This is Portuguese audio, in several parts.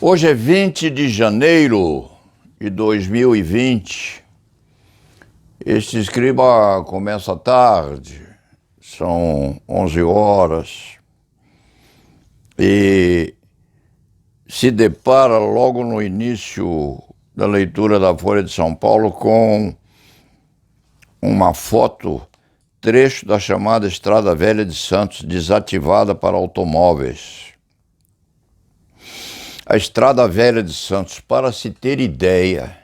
Hoje é 20 de janeiro de 2020. Este escriba começa tarde, são 11 horas, e se depara logo no início da leitura da Folha de São Paulo com uma foto, trecho da chamada Estrada Velha de Santos, desativada para automóveis. A Estrada Velha de Santos, para se ter ideia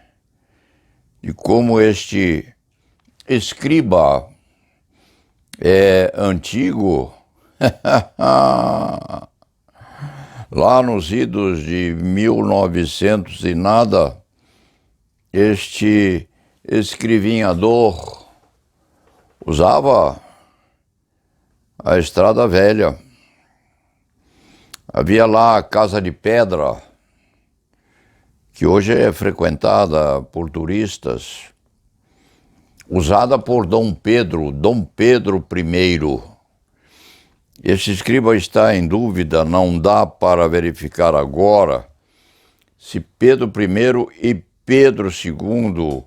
de como este escriba é antigo, lá nos idos de 1900 e nada, este escrivinhador usava a Estrada Velha. Havia lá a Casa de Pedra, que hoje é frequentada por turistas, usada por Dom Pedro I. Este escriba está em dúvida, não dá para verificar agora se Pedro I e Pedro II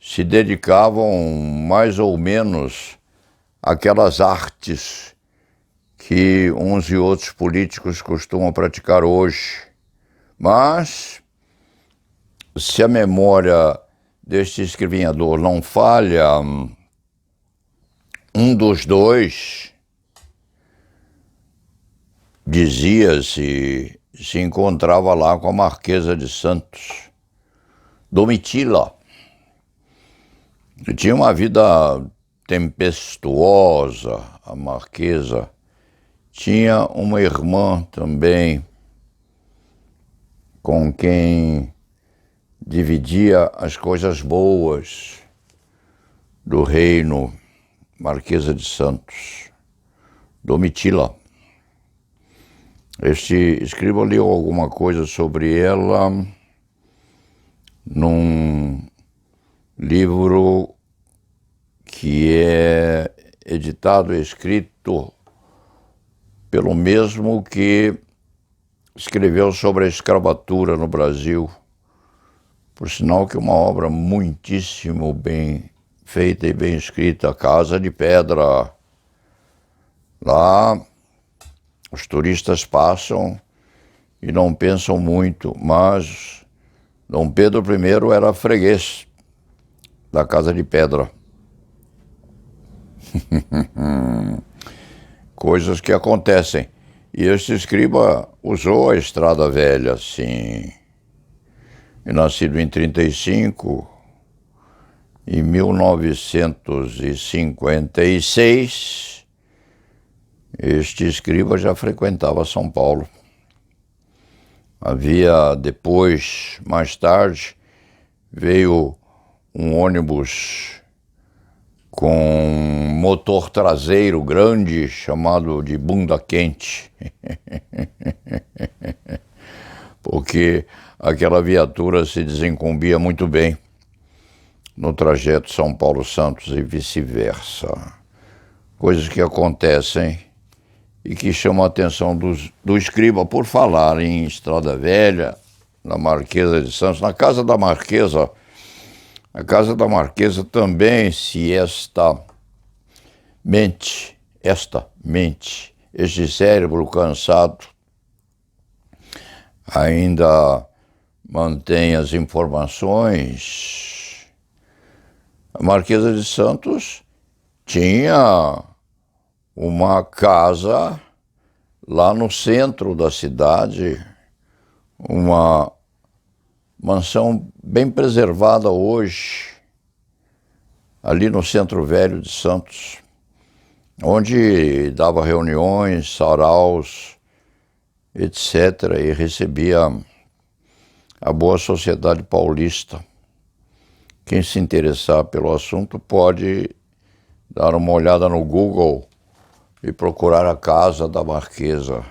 se dedicavam mais ou menos àquelas artes que uns e outros políticos costumam praticar hoje. Mas, se a memória deste escrivinhador não falha, um dos dois dizia-se se encontrava lá com a Marquesa de Santos, Domitila. E tinha uma vida tempestuosa, a Marquesa. Tinha uma irmã também, com quem dividia as coisas boas do reino, Marquesa de Santos, Domitila. Este escriba leu alguma coisa sobre ela num livro que é editado e escrito pelo mesmo que escreveu sobre a escravatura no Brasil. Por sinal que é uma obra muitíssimo bem feita e bem escrita, Casa de Pedra. Lá os turistas passam e não pensam muito, mas Dom Pedro I era freguês da Casa de Pedra. Coisas que acontecem. E este escriba usou a Estrada Velha, sim. E nascido em 1935, em 1956, este escriba já frequentava São Paulo. Havia depois, mais tarde, veio um ônibus com motor traseiro grande, chamado de bunda quente, porque aquela viatura se desincumbia muito bem no trajeto São Paulo-Santos e vice-versa. Coisas que acontecem e que chamam a atenção do escriba por falar em Estrada Velha, na Marquesa de Santos, na Casa da Marquesa. A Casa da Marquesa também, se esta mente, este cérebro cansado, ainda mantém as informações. A Marquesa de Santos tinha uma casa lá no centro da cidade, uma mansão bem preservada hoje, ali no Centro Velho de Santos, onde dava reuniões, saraus, etc., e recebia a boa sociedade paulista. Quem se interessar pelo assunto pode dar uma olhada no Google e procurar a Casa da Marquesa,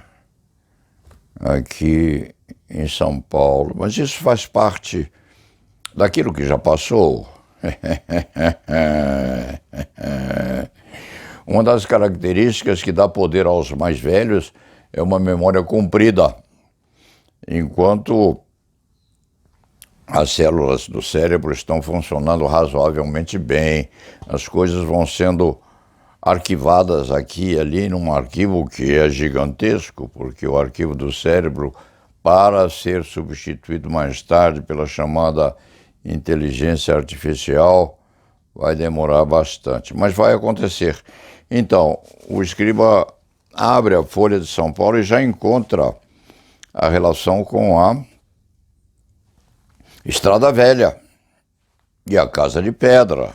aqui em São Paulo. Mas isso faz parte daquilo que já passou. Uma das características que dá poder aos mais velhos é uma memória comprida. enquanto as células do cérebro estão funcionando razoavelmente bem, as coisas vão sendo arquivadas aqui e ali num arquivo que é gigantesco, porque o arquivo do cérebro, para ser substituído mais tarde pela chamada inteligência artificial, vai demorar bastante, mas vai acontecer. Então, o escriba abre a Folha de São Paulo e já encontra a relação com a Estrada Velha e a Casa de Pedra.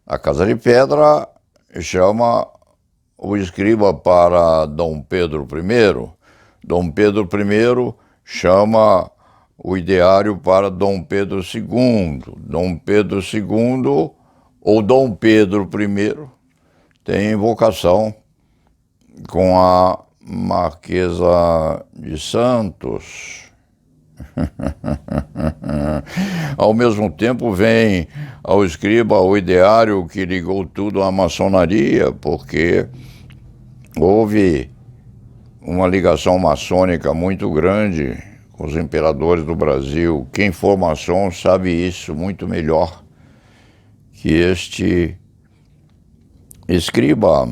A Casa de Pedra chama o escriba para Dom Pedro I. Dom Pedro I chama o ideário para Dom Pedro II. Dom Pedro II ou Dom Pedro I tem invocação com a Marquesa de Santos. Ao mesmo tempo vem ao escriba o ideário que ligou tudo à maçonaria, porque houve uma ligação maçônica muito grande com os imperadores do Brasil. Quem for maçom sabe isso muito melhor que este escriba.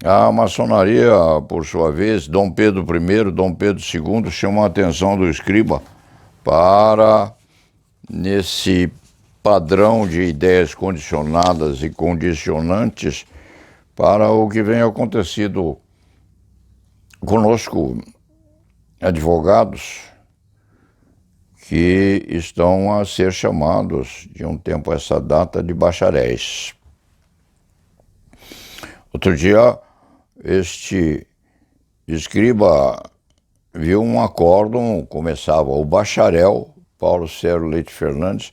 A maçonaria, por sua vez, Dom Pedro I, Dom Pedro II, chamam a atenção do escriba para, nesse padrão de ideias condicionadas e condicionantes, para o que vem acontecido conosco, advogados, que estão a ser chamados, de um tempo a essa data, de bacharéis. Outro dia, este escriba viu um acórdão, começava o bacharel Paulo Célio Leite Fernandes.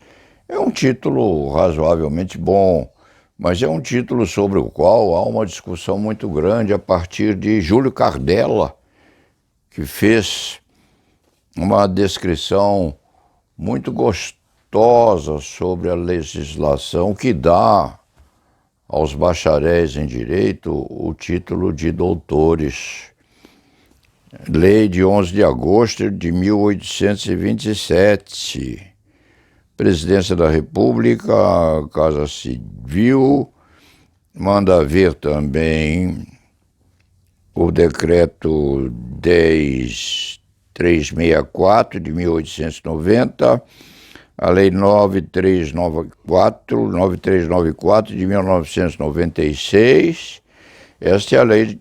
É um título razoavelmente bom, mas é um título sobre o qual há uma discussão muito grande a partir de Júlio Cardella, que fez uma descrição muito gostosa sobre a legislação que dá aos bacharéis em direito o título de doutores. Lei de 11 de agosto de 1827. Presidência da República, Casa Civil, manda vir também o decreto 10364 de 1890, a Lei 9394 de 1996, esta é a lei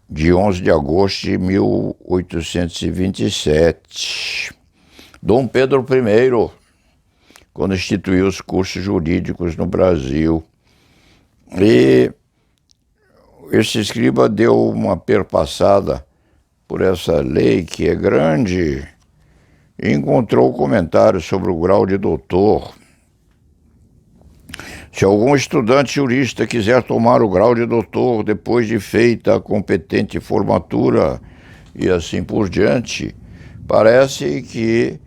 de 11 de agosto de 1827. Dom Pedro I, quando instituiu os cursos jurídicos no Brasil. E esse escriba deu uma perpassada por essa lei, que é grande, e encontrou comentários sobre o grau de doutor. Se algum estudante jurista quiser tomar o grau de doutor depois de feita a competente formatura e assim por diante, parece que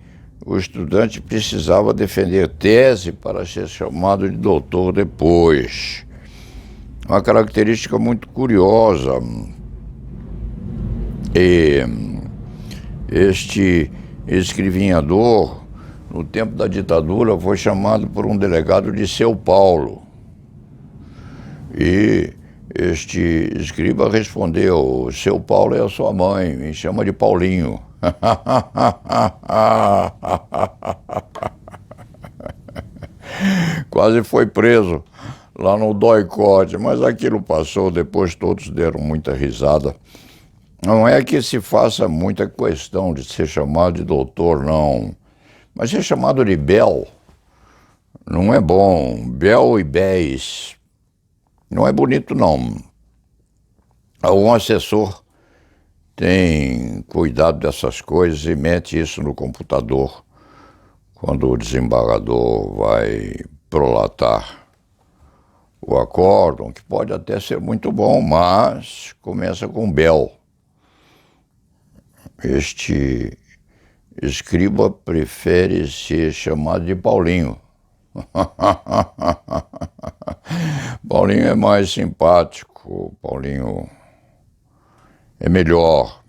o estudante precisava defender tese para ser chamado de doutor depois. Uma característica muito curiosa. E este escrivinhador, no tempo da ditadura, foi chamado por um delegado de Seu Paulo. E este escriba respondeu: Seu Paulo é a sua mãe, me chama de Paulinho. Quase foi preso lá no doicote, mas aquilo passou, depois todos deram muita risada. Não é que se faça muita questão de ser chamado de doutor, não. Mas ser chamado de Bel não é bom. Bel e Béis não é bonito, não. Algum assessor tem cuidado dessas coisas e mete isso no computador quando o desembargador vai prolatar o acórdão, que pode até ser muito bom, mas começa com Bel. Este escriba prefere ser chamado de Paulinho. Paulinho é mais simpático, Paulinho é melhor.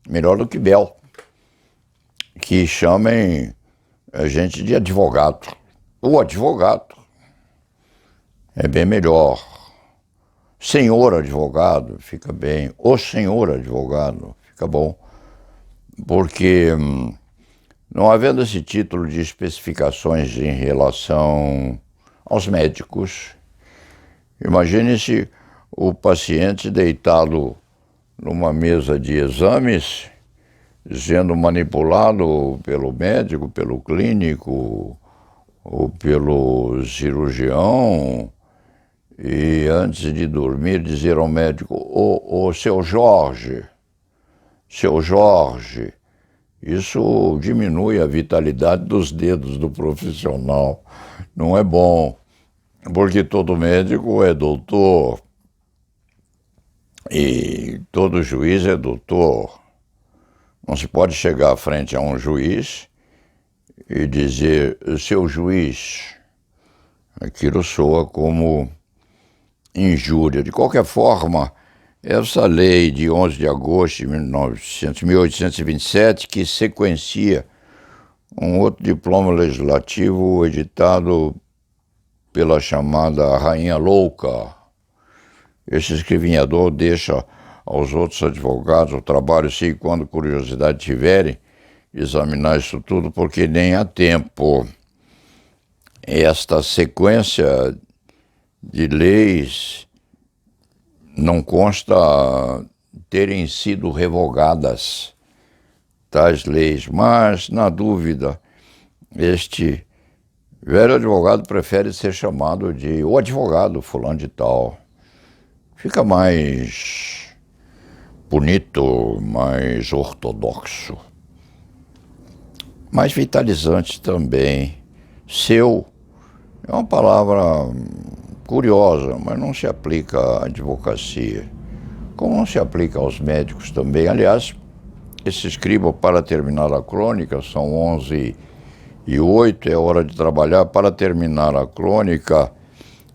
melhor do que Bel, que chamem a gente de advogado. O advogado é bem melhor. Senhor advogado fica bem. O senhor advogado fica bom. Porque, não havendo esse título de especificações em relação aos médicos, imagine-se o paciente deitado numa mesa de exames, sendo manipulado pelo médico, pelo clínico ou pelo cirurgião, e antes de dormir dizer ao médico: ô seu Jorge, isso diminui a vitalidade dos dedos do profissional. Não é bom, porque todo médico é doutor e todo juiz é doutor. Não se pode chegar à frente a um juiz e dizer: seu juiz. Aquilo soa como injúria. De qualquer forma, essa lei de 11 de agosto de 1827, que sequencia um outro diploma legislativo editado pela chamada Rainha Louca, esse escrivinhador deixa aos outros advogados o trabalho, se quando curiosidade tiverem, examinar isso tudo, porque nem há tempo. Esta sequência de leis não consta terem sido revogadas, tais leis, mas, na dúvida, este velho advogado prefere ser chamado de o advogado fulano de tal. Fica mais bonito, mais ortodoxo, mais vitalizante também. Seu é uma palavra curiosa, mas não se aplica à advocacia, como não se aplica aos médicos também. Aliás, esse escriba, para terminar a crônica, são 11h08, é hora de trabalhar. Para terminar a crônica,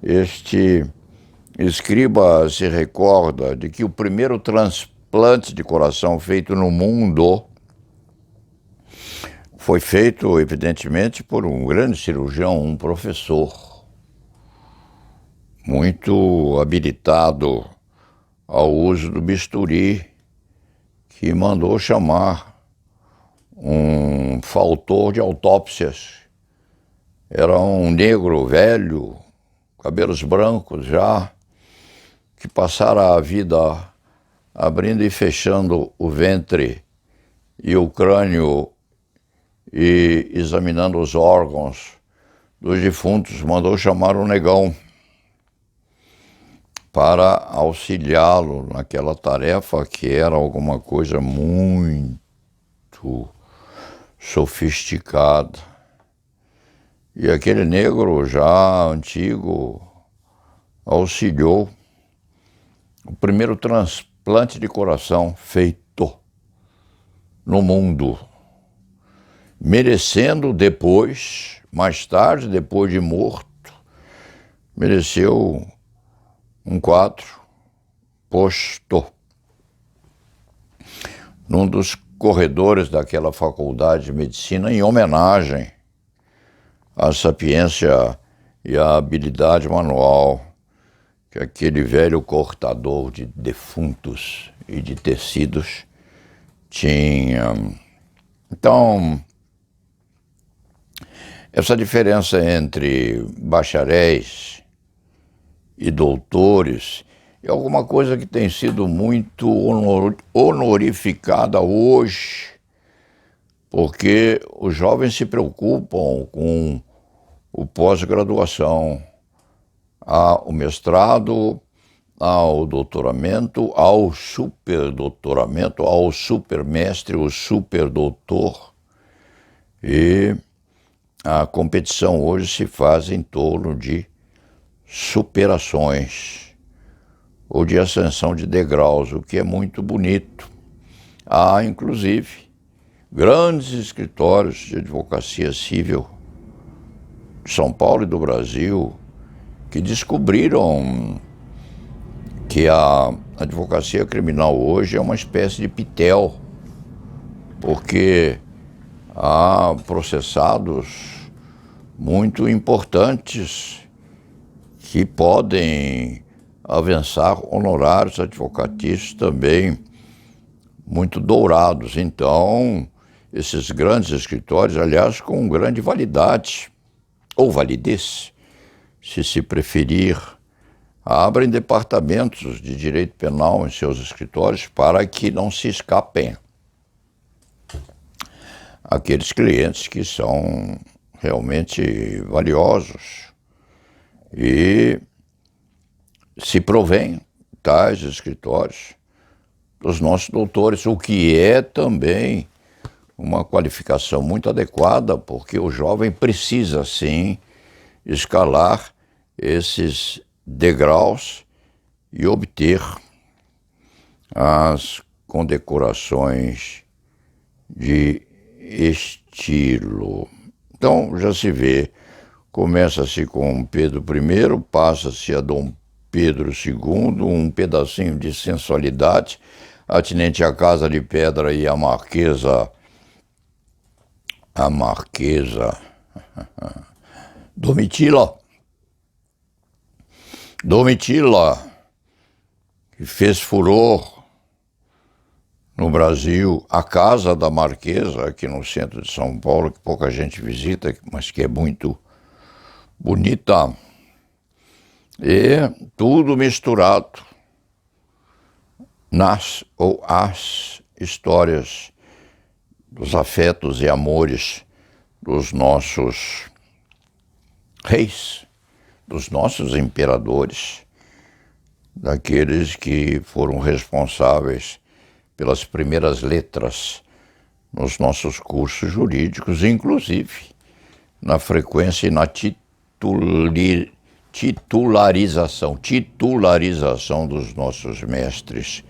este escriba se recorda de que o primeiro transplante de coração feito no mundo foi feito, evidentemente, por um grande cirurgião, um professor muito habilitado ao uso do bisturi, que mandou chamar um fautor de autópsias. Era um negro velho, cabelos brancos já, que passara a vida abrindo e fechando o ventre e o crânio e examinando os órgãos dos defuntos. Mandou chamar o negão para auxiliá-lo naquela tarefa, que era alguma coisa muito sofisticada. E aquele negro já antigo auxiliou o primeiro transplante de coração feito no mundo, merecendo depois, mais tarde, depois de morto, mereceu um quadro posto num dos corredores daquela faculdade de medicina, em homenagem à sapiência e à habilidade manual que aquele velho cortador de defuntos e de tecidos tinha. Então, essa diferença entre bacharéis e doutores é alguma coisa que tem sido muito honorificada hoje, porque os jovens se preocupam com o pós-graduação. Há o mestrado, há o doutoramento, há o superdoutoramento, há o supermestre, o superdoutor. E a competição hoje se faz em torno de superações ou de ascensão de degraus, o que é muito bonito. Há, inclusive, grandes escritórios de advocacia civil de São Paulo e do Brasil que descobriram que a advocacia criminal hoje é uma espécie de pitel porque há processados muito importantes que podem avançar honorários advocatícios também muito dourados. Então, esses grandes escritórios, aliás, com grande validade, ou validez, se preferir, abrem departamentos de direito penal em seus escritórios para que não se escapem aqueles clientes que são realmente valiosos e se provém tais escritórios dos nossos doutores, o que é também uma qualificação muito adequada, porque o jovem precisa, sim, escalar esses degraus e obter as condecorações de estilo. Então, já se vê, começa-se com Pedro I, passa-se a Dom Pedro II, um pedacinho de sensualidade, atinente à Casa de Pedra e a Marquesa Domitila, que fez furor no Brasil, a Casa da Marquesa, aqui no centro de São Paulo, que pouca gente visita, mas que é muito bonita, e tudo misturado nas ou as histórias dos afetos e amores dos nossos reis, dos nossos imperadores, daqueles que foram responsáveis pelas primeiras letras nos nossos cursos jurídicos, inclusive na frequência e na titularização dos nossos mestres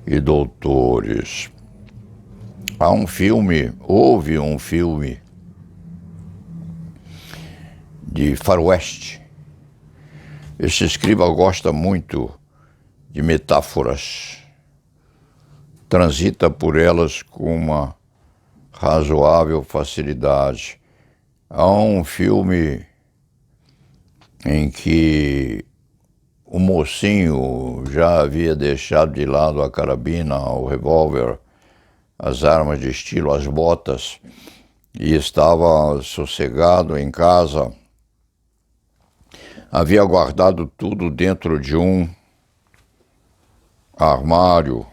e doutores. Houve um filme de faroeste. Este escriba gosta muito de metáforas, transita por elas com uma razoável facilidade. Há um filme em que o mocinho já havia deixado de lado a carabina, o revólver, as armas de estilo, as botas, e estava sossegado em casa. Havia guardado tudo dentro de um armário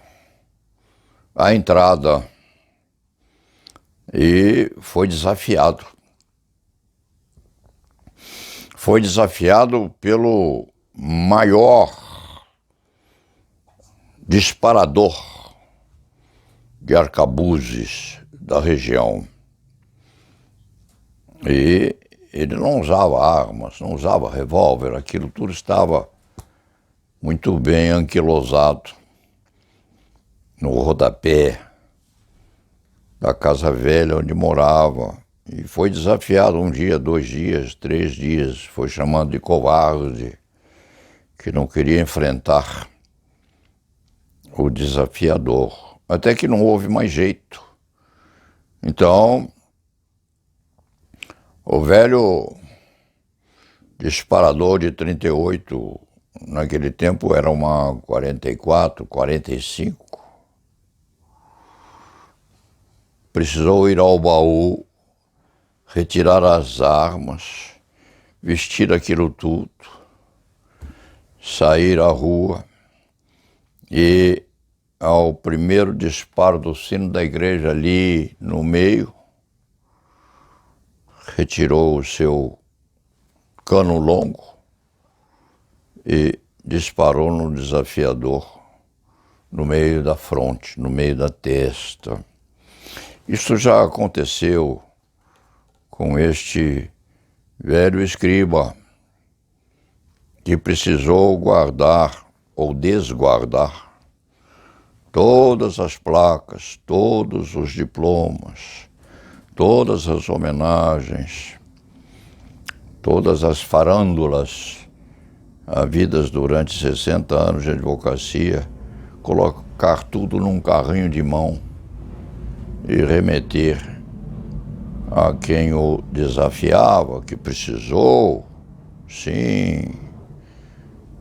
à entrada e foi desafiado. Foi desafiado pelo maior disparador de arcabuzes da região. E ele não usava armas, não usava revólver, aquilo tudo estava muito bem anquilosado no rodapé da casa velha onde morava. E foi desafiado 1 dia, 2 dias, 3 dias, foi chamado de covarde, que não queria enfrentar o desafiador. Até que não houve mais jeito. Então, o velho disparador de 38, naquele tempo era uma 44, 45, precisou ir ao baú, retirar as armas, vestir aquilo tudo, sair à rua e, ao primeiro disparo do sino da igreja ali no meio, retirou o seu cano longo e disparou no desafiador, no meio da fronte, no meio da testa. Isso já aconteceu com este velho escriba, que precisou guardar ou desguardar todas as placas, todos os diplomas, todas as homenagens, todas as farândulas havidas durante 60 anos de advocacia, colocar tudo num carrinho de mão e remeter a quem o desafiava, que precisou, sim,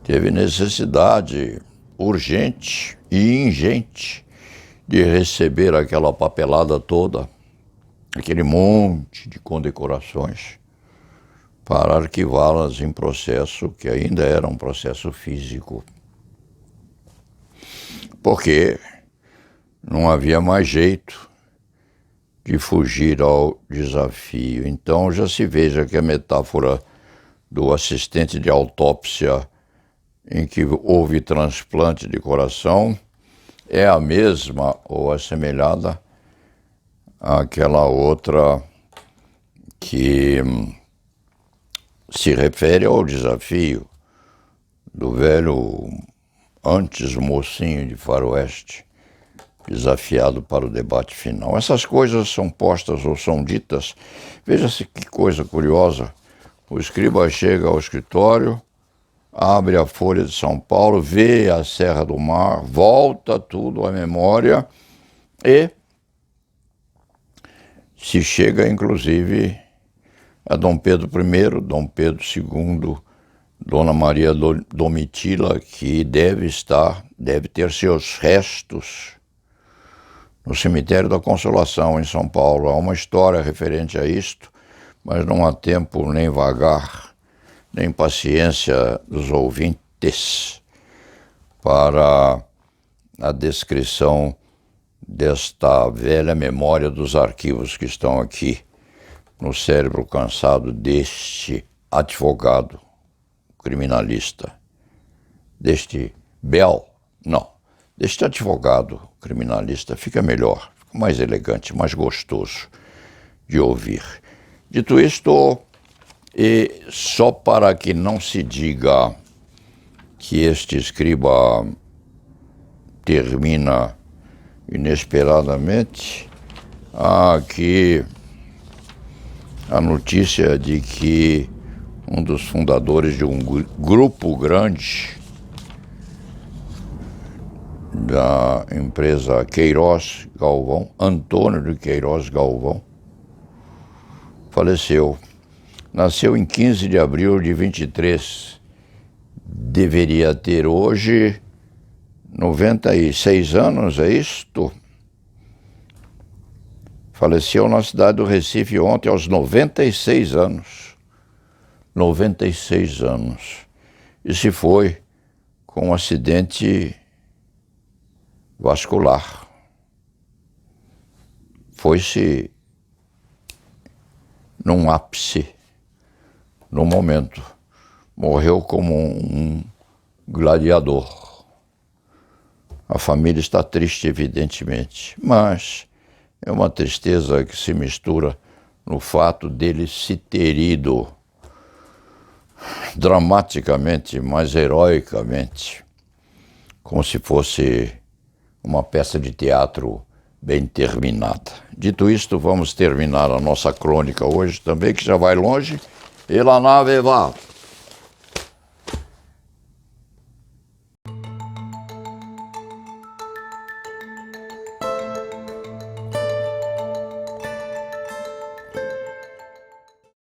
teve necessidade urgente e ingente de receber aquela papelada toda, aquele monte de condecorações, para arquivá-las em processo que ainda era um processo físico. Porque não havia mais jeito de fugir ao desafio. Então já se veja que a metáfora do assistente de autópsia em que houve transplante de coração é a mesma ou assemelhada àquela outra que se refere ao desafio do velho antes mocinho de faroeste, desafiado para o debate final. Essas coisas são postas ou são ditas. Veja-se que coisa curiosa. O escriba chega ao escritório, abre a Folha de São Paulo, vê a Serra do Mar, volta tudo à memória e se chega, inclusive, a Dom Pedro I, Dom Pedro II, Dona Maria Domitila, que deve ter seus restos no cemitério da Consolação, em São Paulo. Há uma história referente a isto, mas não há tempo nem vagar, nem paciência dos ouvintes para a descrição desta velha memória dos arquivos que estão aqui no cérebro cansado deste advogado criminalista, deste advogado criminalista. Fica melhor, fica mais elegante, mais gostoso de ouvir. Dito isto, e só para que não se diga que este escriba termina inesperadamente, há aqui a notícia de que um dos fundadores de um grupo grande da empresa Queiroz Galvão, Antônio de Queiroz Galvão, faleceu. Nasceu em 15 de abril de 23. Deveria ter hoje 96 anos, é isto? Faleceu na cidade do Recife ontem aos 96 anos. 96 anos. E se foi com um acidente vascular. Foi-se num ápice, num momento. Morreu como um gladiador. A família está triste, evidentemente, mas é uma tristeza que se mistura no fato dele se ter ido dramaticamente, mas heroicamente, como se fosse uma peça de teatro bem terminada. Dito isto, vamos terminar a nossa crônica hoje também, que já vai longe. E la nave va.